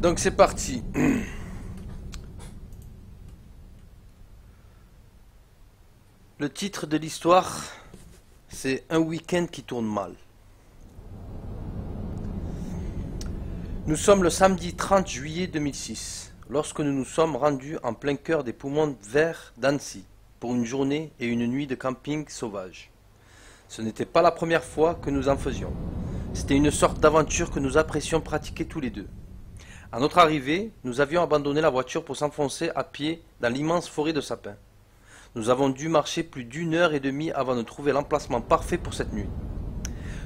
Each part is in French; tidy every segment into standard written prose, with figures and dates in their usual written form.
Donc c'est parti. Le titre de l'histoire, c'est Un week-end qui tourne mal. Nous sommes le samedi 30 juillet 2006, lorsque nous nous sommes rendus en plein cœur des poumons verts d'Annecy, pour une journée et une nuit de camping sauvage. Ce n'était pas la première fois que nous en faisions. C'était une sorte d'aventure que nous apprécions pratiquer tous les deux. À notre arrivée, nous avions abandonné la voiture pour s'enfoncer à pied dans l'immense forêt de sapins. Nous avons dû marcher plus d'1 heure et demie avant de trouver l'emplacement parfait pour cette nuit.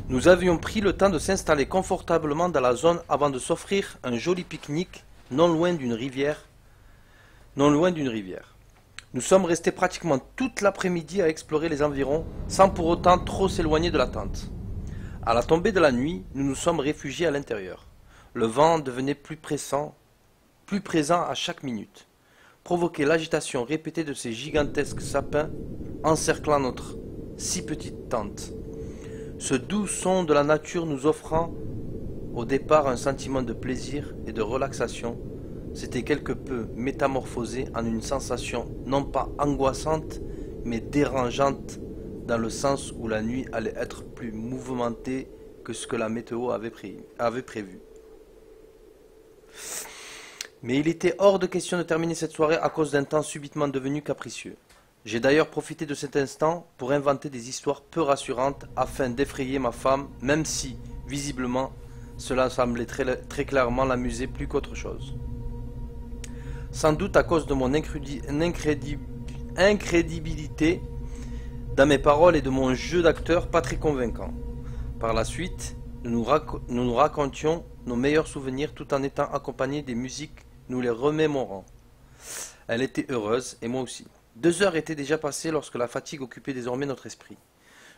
Nous avions pris le temps de s'installer confortablement dans la zone avant de s'offrir un joli pique-nique non loin d'une rivière. Nous sommes restés pratiquement toute l'après-midi à explorer les environs sans pour autant trop s'éloigner de la tente. À la tombée de la nuit, nous nous sommes réfugiés à l'intérieur. Le vent devenait plus présent à chaque minute, provoquait l'agitation répétée de ces gigantesques sapins encerclant notre si petite tente. Ce doux son de la nature nous offrant au départ un sentiment de plaisir et de relaxation, s'était quelque peu métamorphosé en une sensation non pas angoissante mais dérangeante dans le sens où la nuit allait être plus mouvementée que ce que la météo avait prévu. Mais il était hors de question de terminer cette soirée à cause d'un temps subitement devenu capricieux. J'ai d'ailleurs profité de cet instant pour inventer des histoires peu rassurantes afin d'effrayer ma femme, même si, visiblement, cela semblait très clairement l'amuser plus qu'autre chose. Sans doute à cause de mon incrédibilité dans mes paroles et de mon jeu d'acteur pas très convaincant. Par la suite, nous nous racontions nos meilleurs souvenirs tout en étant accompagnés des musiques nous les remémorant. Elle était heureuse et moi aussi. 2 heures étaient déjà passées lorsque la fatigue occupait désormais notre esprit.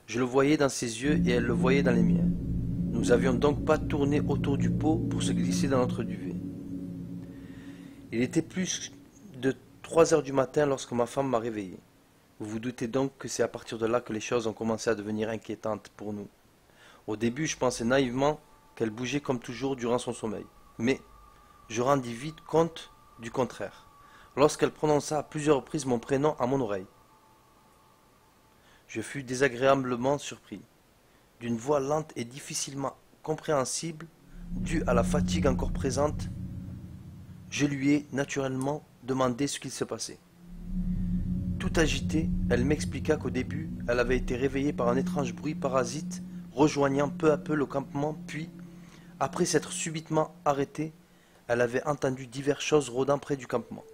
Je le voyais dans ses yeux et elle le voyait dans les miens. Nous avions donc pas tourné autour du pot pour se glisser dans notre duvet. Il était plus de 3 heures du matin lorsque ma femme m'a réveillé. Vous vous doutez donc que c'est à partir de là que les choses ont commencé à devenir inquiétantes pour nous. Au début, je pensais naïvement qu'elle bougeait comme toujours durant son sommeil. Mais je rendis vite compte du contraire, lorsqu'elle prononça à plusieurs reprises mon prénom à mon oreille. Je fus désagréablement surpris. D'une voix lente et difficilement compréhensible, due à la fatigue encore présente, je lui ai naturellement demandé ce qu'il se passait. Tout agitée, elle m'expliqua qu'au début, elle avait été réveillée par un étrange bruit parasite rejoignant peu à peu le campement, puis, après s'être subitement arrêtée, elle avait entendu diverses choses rôdant près du campement.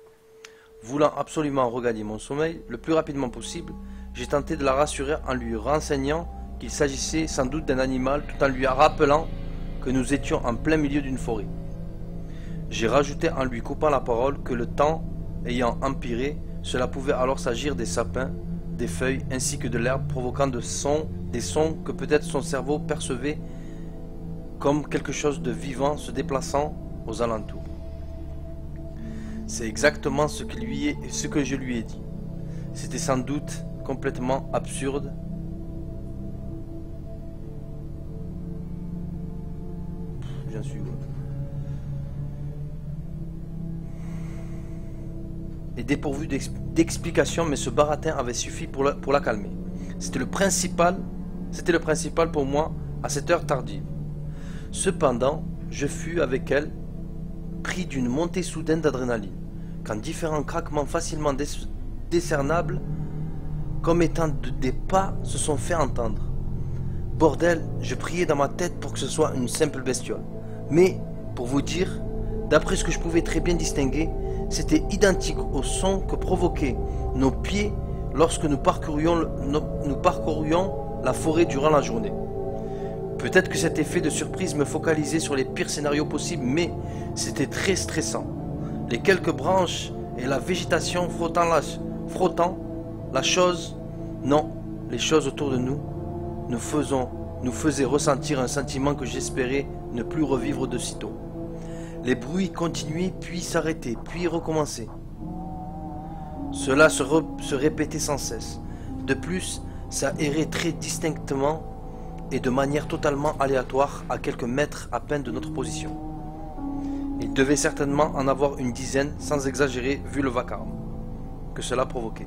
Voulant absolument regagner mon sommeil le plus rapidement possible, j'ai tenté de la rassurer en lui renseignant qu'il s'agissait sans doute d'un animal tout en lui rappelant que nous étions en plein milieu d'une forêt. J'ai rajouté en lui coupant la parole que le temps ayant empiré, cela pouvait alors s'agir des sapins, des feuilles ainsi que de l'herbe provoquant des sons que peut-être son cerveau percevait comme quelque chose de vivant se déplaçant aux alentours. C'est exactement ce que je lui ai dit. C'était sans doute complètement absurde. J'en suis où ? Et dépourvu d'explication, mais ce baratin avait suffi pour la calmer. C'était le principal pour moi à cette heure tardive. Cependant, je fus avec elle pris d'une montée soudaine d'adrénaline, quand différents craquements facilement discernables comme étant des pas se sont fait entendre. Bordel, je priais dans ma tête pour que ce soit une simple bestiole. Mais, pour vous dire, d'après ce que je pouvais très bien distinguer, c'était identique au son que provoquaient nos pieds lorsque nous parcourions la forêt durant la journée. Peut-être que cet effet de surprise me focalisait sur les pires scénarios possibles, mais c'était très stressant. Les quelques branches et la végétation frottant les choses autour de nous nous faisaient ressentir un sentiment que j'espérais ne plus revivre de sitôt. Les bruits continuaient, puis s'arrêtaient, puis recommençaient. Cela se répétait sans cesse. De plus, ça errait très distinctement et de manière totalement aléatoire à quelques mètres à peine de notre position. Il devait certainement en avoir une dizaine, sans exagérer, vu le vacarme que cela provoquait.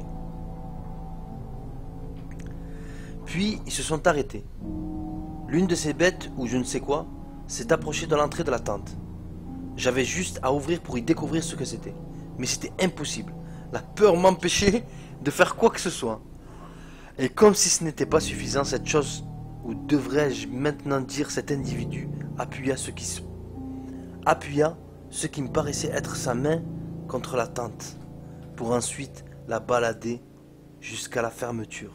Puis ils se sont arrêtés. L'une de ces bêtes, ou je ne sais quoi, s'est approchée de l'entrée de la tente. J'avais juste à ouvrir pour y découvrir ce que c'était. Mais c'était impossible. La peur m'empêchait de faire quoi que ce soit. Et comme si ce n'était pas suffisant, cette chose, ou devrais-je maintenant dire cet individu, appuya ce qui me paraissait être sa main contre la tente, pour ensuite la balader jusqu'à la fermeture.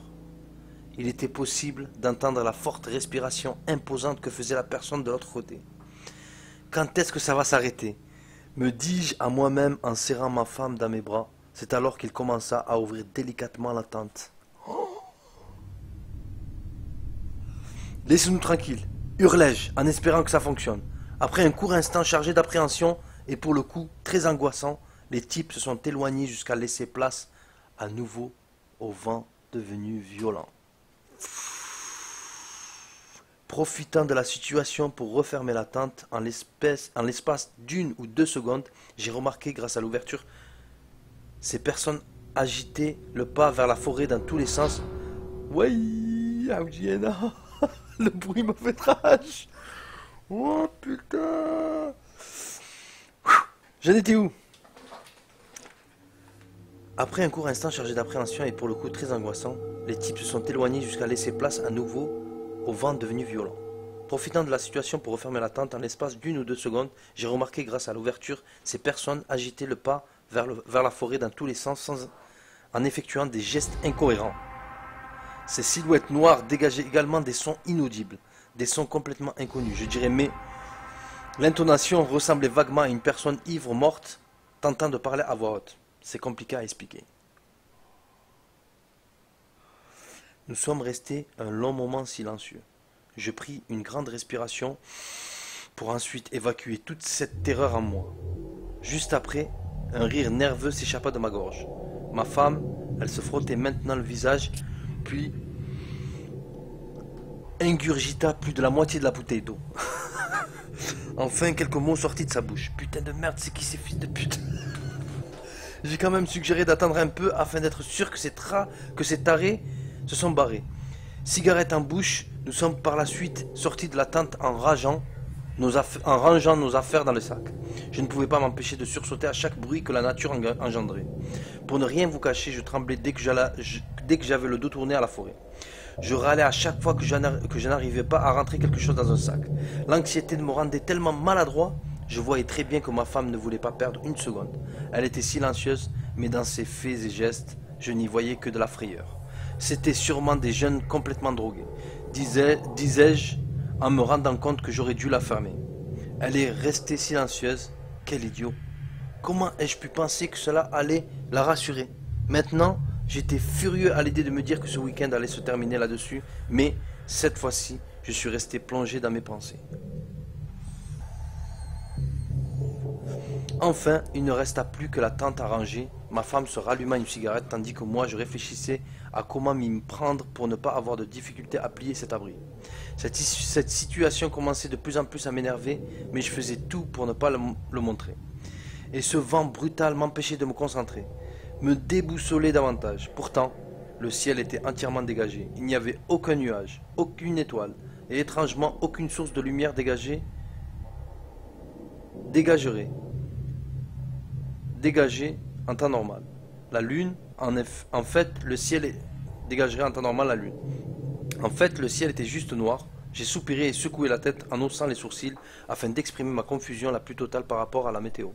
Il était possible d'entendre la forte respiration imposante que faisait la personne de l'autre côté. Quand est-ce que ça va s'arrêter? Me dis-je à moi-même en serrant ma femme dans mes bras. C'est alors qu'il commença à ouvrir délicatement la tente. Laissez-nous tranquilles, hurlai-je en espérant que ça fonctionne. Après un court instant chargé d'appréhension et pour le coup très angoissant, les types se sont éloignés jusqu'à laisser place à nouveau au vent devenu violent. Profitant de la situation pour refermer la tente, en l'espace d'1 ou 2 secondes, j'ai remarqué grâce à l'ouverture, ces personnes agitaient le pas vers la forêt dans tous les sens. Ouais, Audiena, le bruit m'a fait rage. Oh putain. J'en étais où? Après un court instant chargé d'appréhension et pour le coup très angoissant, les types se sont éloignés jusqu'à laisser place à nouveau au vent devenu violent. Profitant de la situation pour refermer la tente en l'espace d'1 ou 2 secondes, j'ai remarqué grâce à l'ouverture ces personnes agiter le pas vers la forêt dans tous les sens en effectuant des gestes incohérents. Ces silhouettes noires dégageaient également des sons inaudibles, des sons complètement inconnus, je dirais, mais l'intonation ressemblait vaguement à une personne ivre morte tentant de parler à voix haute. C'est compliqué à expliquer. Nous sommes restés un long moment silencieux. Je pris une grande respiration pour ensuite évacuer toute cette terreur en moi. Juste après, un rire nerveux s'échappa de ma gorge. Ma femme, elle se frottait maintenant le visage, puis ingurgita plus de la moitié de la bouteille d'eau. Enfin, quelques mots sortis de sa bouche. Putain de merde, c'est qui ces fils de pute? J'ai quand même suggéré d'attendre un peu afin d'être sûr que ces tarés se sont barrés. Cigarette en bouche, nous sommes par la suite sortis de la tente en rangeant nos affaires dans le sac. Je ne pouvais pas m'empêcher de sursauter à chaque bruit que la nature engendrait. Pour ne rien vous cacher, je tremblais dès que j'avais le dos tourné à la forêt. Je râlais à chaque fois que je n'arrivais pas à rentrer quelque chose dans un sac. L'anxiété me rendait tellement maladroit, je voyais très bien que ma femme ne voulait pas perdre une seconde. Elle était silencieuse, mais dans ses faits et gestes, je n'y voyais que de la frayeur. C'étaient sûrement des jeunes complètement drogués, disais-je en me rendant compte que j'aurais dû la fermer. Elle est restée silencieuse. Quel idiot! Comment ai-je pu penser que cela allait la rassurer? Maintenant, j'étais furieux à l'idée de me dire que ce week-end allait se terminer là-dessus, mais cette fois-ci, je suis resté plongé dans mes pensées. Enfin, il ne resta plus que la tente à ranger. Ma femme se ralluma une cigarette tandis que moi je réfléchissais à comment m'y prendre pour ne pas avoir de difficulté à plier cet abri. Cette situation commençait de plus en plus à m'énerver, mais je faisais tout pour ne pas le montrer. Et ce vent brutal m'empêchait de me concentrer, me déboussoler davantage. Pourtant, le ciel était entièrement dégagé. Il n'y avait aucun nuage, aucune étoile, et étrangement aucune source de lumière dégagée en temps normal. La lune, en fait, le ciel dégagerait en temps normal la lune. En fait, le ciel était juste noir. J'ai soupiré et secoué la tête en haussant les sourcils afin d'exprimer ma confusion la plus totale par rapport à la météo.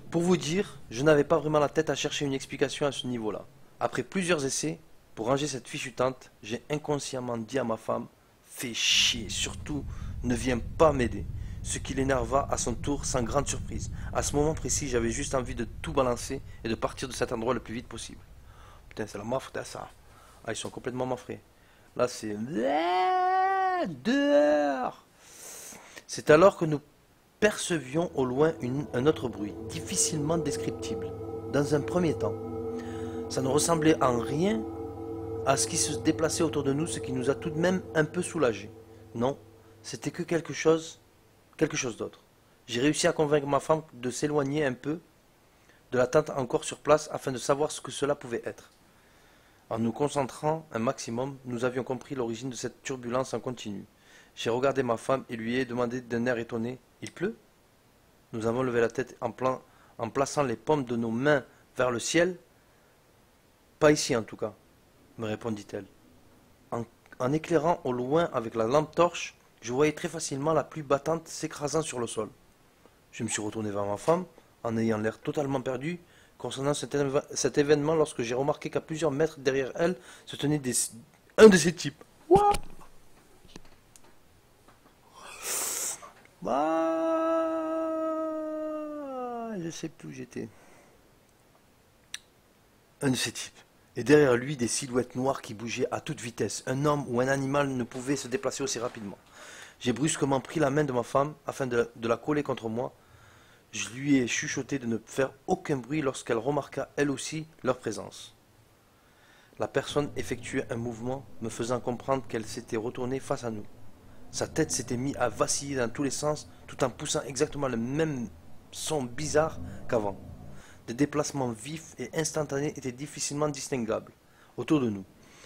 Pour vous dire, je n'avais pas vraiment la tête à chercher une explication à ce niveau-là. Après plusieurs essais, pour ranger cette fichue tente, j'ai inconsciemment dit à ma femme « Fais chier, surtout, ne viens pas m'aider ». Ce qui l'énerva à son tour sans grande surprise. À ce moment précis, j'avais juste envie de tout balancer et de partir de cet endroit le plus vite possible. Putain, c'est la mafre, ça. Ah, ils sont complètement mafrés. Là, c'est... Dehors. C'est alors que nous percevions au loin un autre bruit, difficilement descriptible. Dans un premier temps, ça ne ressemblait en rien à ce qui se déplaçait autour de nous, ce qui nous a tout de même un peu soulagés. Non, c'était que quelque chose d'autre. J'ai réussi à convaincre ma femme de s'éloigner un peu de la tente encore sur place afin de savoir ce que cela pouvait être. En nous concentrant un maximum, nous avions compris l'origine de cette turbulence en continu. J'ai regardé ma femme et lui ai demandé d'un air étonné: « Il pleut ?» Nous avons levé la tête en plaçant les paumes de nos mains vers le ciel. « Pas ici en tout cas, » me répondit-elle. En éclairant au loin avec la lampe torche, je voyais très facilement la pluie battante s'écrasant sur le sol. Je me suis retourné vers ma femme, en ayant l'air totalement perdu concernant cet événement lorsque j'ai remarqué qu'à plusieurs mètres derrière elle se tenait un de ces types. What? Je sais plus où j'étais. Un de ces types. Et derrière lui, des silhouettes noires qui bougeaient à toute vitesse. Un homme ou un animal ne pouvait se déplacer aussi rapidement. J'ai brusquement pris la main de ma femme afin de la coller contre moi. Je lui ai chuchoté de ne faire aucun bruit lorsqu'elle remarqua elle aussi leur présence. La personne effectuait un mouvement me faisant comprendre qu'elle s'était retournée face à nous. Sa tête s'était mise à vaciller dans tous les sens tout en poussant exactement le même son bizarre qu'avant. Des déplacements vifs et instantanés étaient difficilement distinguables autour de nous.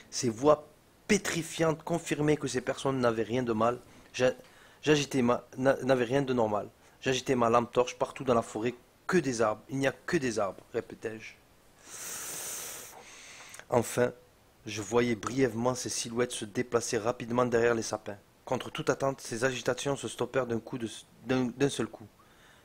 Ces voix pétrifiantes confirmaient que ces personnes n'avaient rien de mal, n'avaient rien de normal. J'agitais ma lampe torche partout dans la forêt, que des arbres, il n'y a que des arbres, répétai-je. Enfin, je voyais brièvement ces silhouettes se déplacer rapidement derrière les sapins. Contre toute attente, ces agitations se stoppèrent d'un seul coup,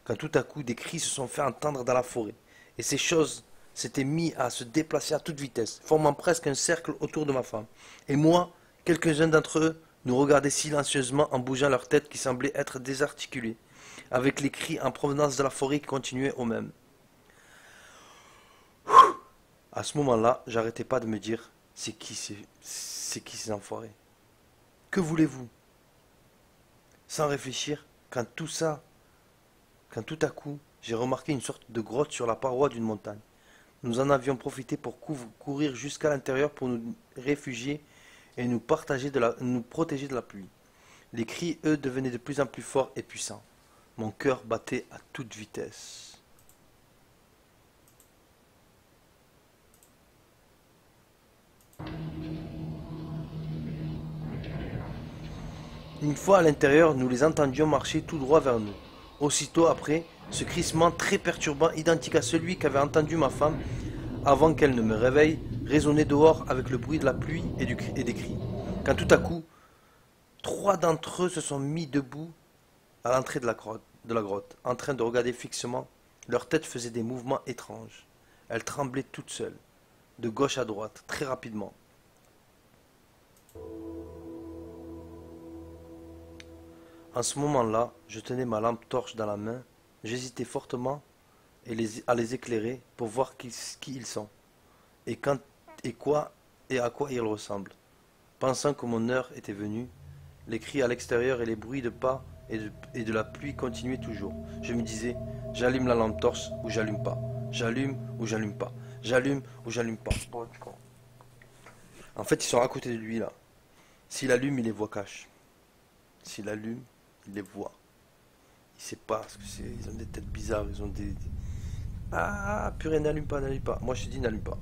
quand tout à coup des cris se sont fait entendre dans la forêt, et ces choses s'étaient mis à se déplacer à toute vitesse, formant presque un cercle autour de ma femme. Et moi, quelques-uns d'entre eux nous regardaient silencieusement en bougeant leurs têtes qui semblaient être désarticulées, avec les cris en provenance de la forêt qui continuaient au même. À ce moment-là, j'arrêtais pas de me dire: c'est qui ces enfoirés? Que voulez-vous? Sans réfléchir, quand tout à coup, j'ai remarqué une sorte de grotte sur la paroi d'une montagne. Nous en avions profité pour courir jusqu'à l'intérieur pour nous réfugier et nous protéger de la pluie. Les cris, eux, devenaient de plus en plus forts et puissants. Mon cœur battait à toute vitesse. Une fois à l'intérieur, nous les entendions marcher tout droit vers nous. Aussitôt après, ce crissement très perturbant, identique à celui qu'avait entendu ma femme avant qu'elle ne me réveille, résonnait dehors avec le bruit de la pluie et des cris. Quand tout à coup, 3 d'entre eux se sont mis debout à l'entrée de la grotte, en train de regarder fixement. Leur tête faisait des mouvements étranges. Elles tremblaient toutes seules, de gauche à droite, très rapidement. En ce moment-là, je tenais ma lampe torche dans la main. J'hésitais fortement à les éclairer pour voir qui ils sont, et à quoi ils ressemblent. Pensant que mon heure était venue, les cris à l'extérieur et les bruits de pas et de la pluie continuaient toujours. Je me disais: j'allume la lampe torche ou j'allume pas. J'allume ou j'allume pas. J'allume ou j'allume pas. En fait, ils sont à côté de lui là. S'il allume, il les voit cash. S'il allume, il les voit. Il sait pas ce que c'est. Ils ont des têtes bizarres. Ils ont des... Ah, purée, n'allume pas, n'allume pas. Moi, je te dis, n'allume pas.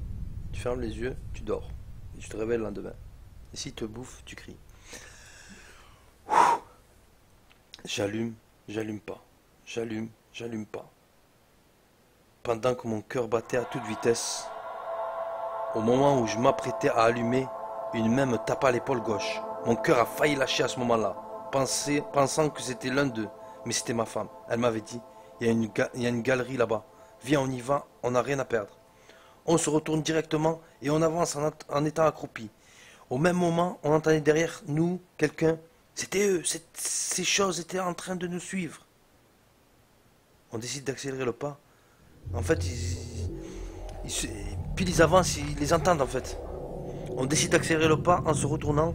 Tu fermes les yeux, tu dors. Et tu te réveilles le lendemain. Et s'il te bouffe, tu cries. J'allume, j'allume pas. J'allume, j'allume pas. Pendant que mon cœur battait à toute vitesse, au moment où je m'apprêtais à allumer, une main me tapa à l'épaule gauche. Mon cœur a failli lâcher à ce moment-là, pensant que c'était l'un d'eux. Mais c'était ma femme. Elle m'avait dit: il y a une galerie là-bas. Viens, on y va, on n'a rien à perdre. On se retourne directement et on avance en étant accroupi. Au même moment, on entendait derrière nous quelqu'un. C'était eux, ces choses étaient en train de nous suivre. On décide d'accélérer le pas. En fait, puis ils avancent, ils les entendent en fait. On décide d'accélérer le pas en se retournant,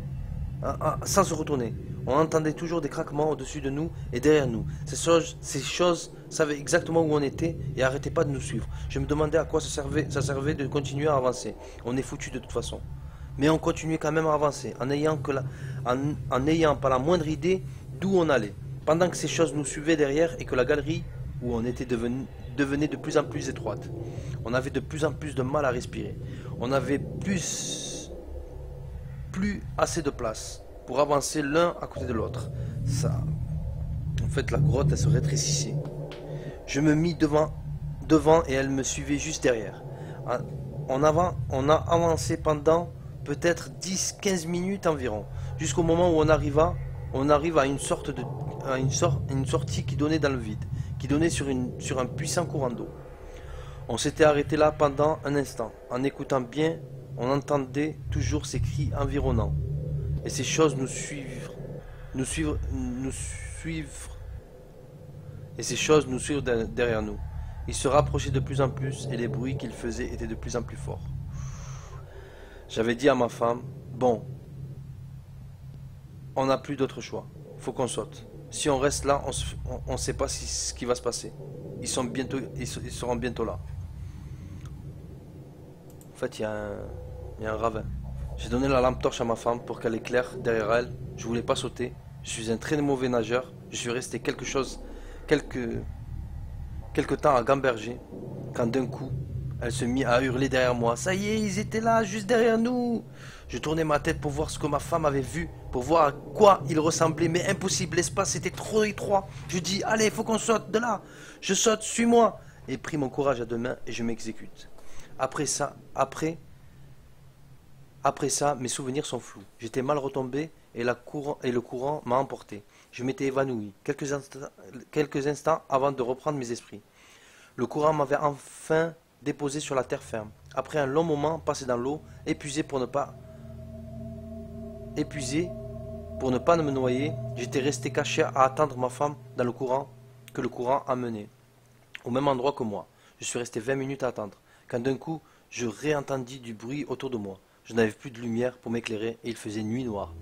sans se retourner. On entendait toujours des craquements au-dessus de nous et derrière nous. Ces choses savaient exactement où on était et n'arrêtaient pas de nous suivre. Je me demandais à quoi ça servait de continuer à avancer. On est foutu de toute façon. Mais on continuait quand même à avancer, en n'ayant pas la moindre idée d'où on allait. pendant que ces choses nous suivaient derrière et que la galerie où on était devenait de plus en plus étroite. On avait de plus en plus de mal à respirer. On n'avait plus assez de place pour avancer l'un à côté de l'autre. Ça, en fait, la grotte, elle se rétrécissait. Je me mis devant et elle me suivait juste derrière. On a avancé pendant peut-être 10-15 minutes environ, jusqu'au moment où on arrive à une sortie qui donnait dans le vide, qui donnait sur un puissant courant d'eau. On s'était arrêté là pendant un instant. En écoutant bien, on entendait toujours ces cris environnants. Et ces choses et ces choses nous suivent derrière nous. Ils se rapprochaient de plus en plus et les bruits qu'ils faisaient étaient de plus en plus forts. J'avais dit à ma femme, bon, on n'a plus d'autre choix. Faut qu'on saute. Si on reste là, on ne sait pas ce qui va se passer. Ils seront bientôt là. En fait, il y a un ravin. J'ai donné la lampe torche à ma femme pour qu'elle éclaire derrière elle. Je voulais pas sauter. Je suis un très mauvais nageur. Je suis resté quelque temps à gamberger. Quand d'un coup, elle se mit à hurler derrière moi. Ça y est, ils étaient là, juste derrière nous. Je tournais ma tête pour voir ce que ma femme avait vu, pour voir à quoi il ressemblait, mais impossible, l'espace était trop étroit. Je dis, allez, il faut qu'on saute de là. Je saute, suis-moi. Et pris mon courage à deux mains et je m'exécute. Après ça, mes souvenirs sont flous. J'étais mal retombé et le courant m'a emporté. Je m'étais évanoui quelques instants avant de reprendre mes esprits. Le courant m'avait enfin déposé sur la terre ferme. Après un long moment passé dans l'eau, épuisé pour ne pas me noyer, j'étais resté caché à attendre ma femme dans le courant que le courant amenait, au même endroit que moi. Je suis resté 20 minutes à attendre, quand d'un coup, je réentendis du bruit autour de moi. Je n'avais plus de lumière pour m'éclairer et il faisait nuit noire.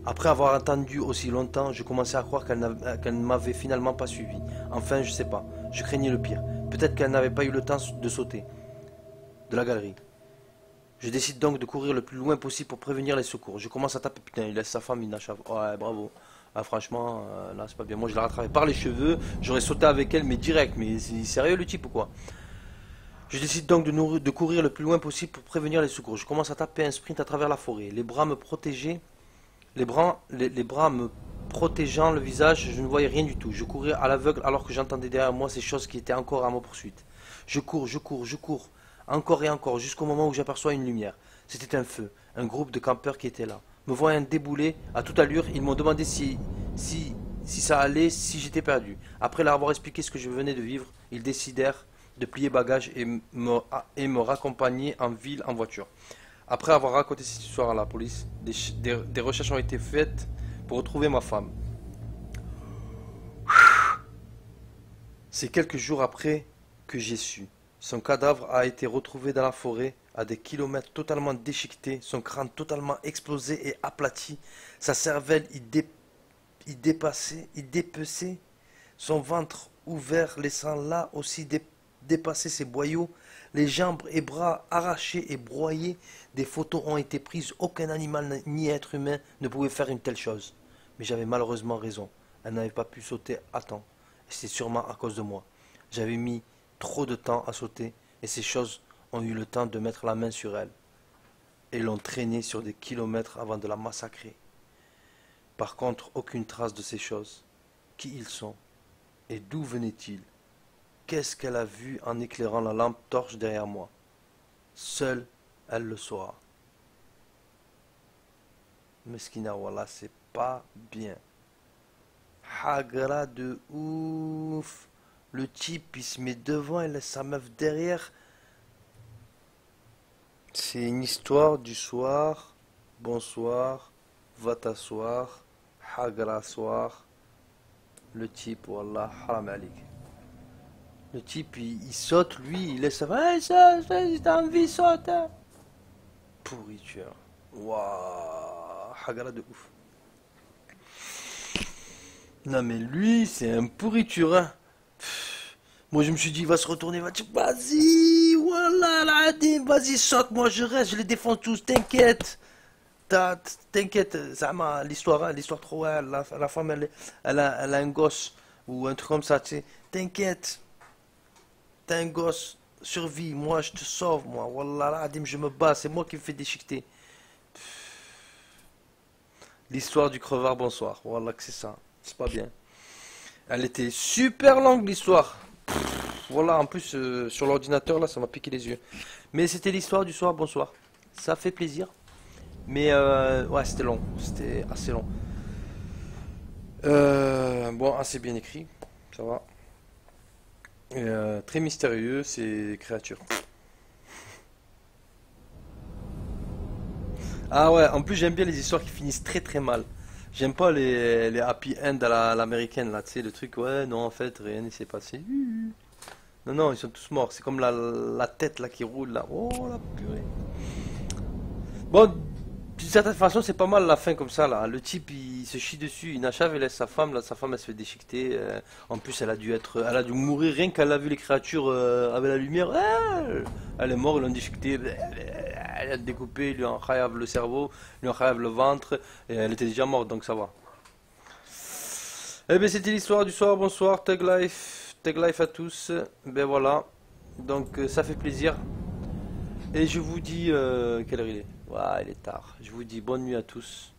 Après avoir attendu aussi longtemps, je commençais à croire qu'elle ne m'avait finalement pas suivi. Enfin, je sais pas, je craignais le pire. Peut-être qu'elle n'avait pas eu le temps de sauter de la galerie. Je décide donc de courir le plus loin possible pour prévenir les secours. Je commence à taper, putain, il laisse sa femme, il n'achève. Ouais, bravo. Ah, franchement, là, c'est pas bien. Moi, je l'ai rattrapé par les cheveux, j'aurais sauté avec elle, mais direct. Mais c'est sérieux le type ou quoi? Je décide donc de courir le plus loin possible pour prévenir les secours. Je commence à taper un sprint à travers la forêt. Les bras me protégeant le visage, je ne voyais rien du tout. Je courais à l'aveugle alors que j'entendais derrière moi ces choses qui étaient encore à ma poursuite. Je cours, encore et encore, jusqu'au moment où j'aperçois une lumière. C'était un feu, un groupe de campeurs qui étaient là. Me voyant débouler à toute allure, ils m'ont demandé si ça allait, si j'étais perdu. Après leur avoir expliqué ce que je venais de vivre, ils décidèrent de plier bagages et me raccompagner en ville en voiture. Après avoir raconté cette histoire à la police, des recherches ont été faites pour retrouver ma femme. C'est quelques jours après que j'ai su. Son cadavre a été retrouvé dans la forêt, à des kilomètres, totalement déchiqueté, son crâne totalement explosé et aplati, sa cervelle y dépeçait, son ventre ouvert, laissant là aussi dépasser ses boyaux, les jambes et bras arrachés et broyés. Des photos ont été prises, aucun animal ni être humain ne pouvait faire une telle chose. Mais j'avais malheureusement raison, elle n'avait pas pu sauter à temps, et c'est sûrement à cause de moi. J'avais mis trop de temps à sauter, et ces choses ont eu le temps de mettre la main sur elle, et l'ont traînée sur des kilomètres avant de la massacrer. Par contre, aucune trace de ces choses. Qui ils sont? Et d'où venaient-ils? Qu'est-ce qu'elle a vu en éclairant la lampe torche derrière moi? Seule, elle le saura. Meskina, voilà, c'est pas bien. Hagra de ouf. Le type, il se met devant et laisse sa meuf derrière. C'est une histoire du soir. Bonsoir. Va t'asseoir. Hagra soir. Le type, wallah, haram alik. Le type, il saute, lui, il laisse sa femme. Hey, ça, t'as envie, saute. Hein. Pourriture. Waouh. Hagra de ouf. Non, mais lui, c'est un pourriture. Hein. Moi, je me suis dit, il va se retourner, il va dire, vas-y, voilà, vas-y, saute, moi, je reste, je les défends tous, t'inquiète. T'inquiète, Zama, l'histoire, hein, l'histoire trop, ouais, la femme, elle a un gosse, ou un truc comme ça, tu sais. T'inquiète, t'as un gosse, survie, moi je te sauve, moi, wallah, adim, je me bats, c'est moi qui me fais déchiqueter. L'histoire du crevard, bonsoir, wallah que c'est ça, c'est pas bien. Elle était super longue l'histoire. Voilà, en plus sur l'ordinateur là, ça m'a piqué les yeux. Mais c'était l'histoire du soir, bonsoir. Ça fait plaisir. Mais ouais, c'était long, c'était assez long. Bon, assez bien écrit, ça va. Très mystérieux, ces créatures. Ah ouais, en plus j'aime bien les histoires qui finissent très très mal. J'aime pas les happy end à l'américaine là, tu sais, le truc, ouais, non, en fait, rien ne s'est passé. Non, non, ils sont tous morts. C'est comme la tête là qui roule là. Oh la purée. Bon, d'une certaine façon, c'est pas mal la fin comme ça là. Le type il se chie dessus, il n'achève et laisse sa femme. Là, sa femme elle se fait déchiqueter. En plus, elle a dû mourir rien qu'elle a vu les créatures avec la lumière. Ah, elle est morte, ils l'ont déchiquetée. Elle a découpé, ils lui ont enchaîné le cerveau, ils lui ont enchaîné le ventre. Et elle était déjà morte donc ça va. Eh bien, c'était l'histoire du soir. Bonsoir, Tag Life à tous. Ben voilà. Donc, ça fait plaisir. Et je vous dis, quelle heure il est? Ouais, il est tard. Je vous dis bonne nuit à tous.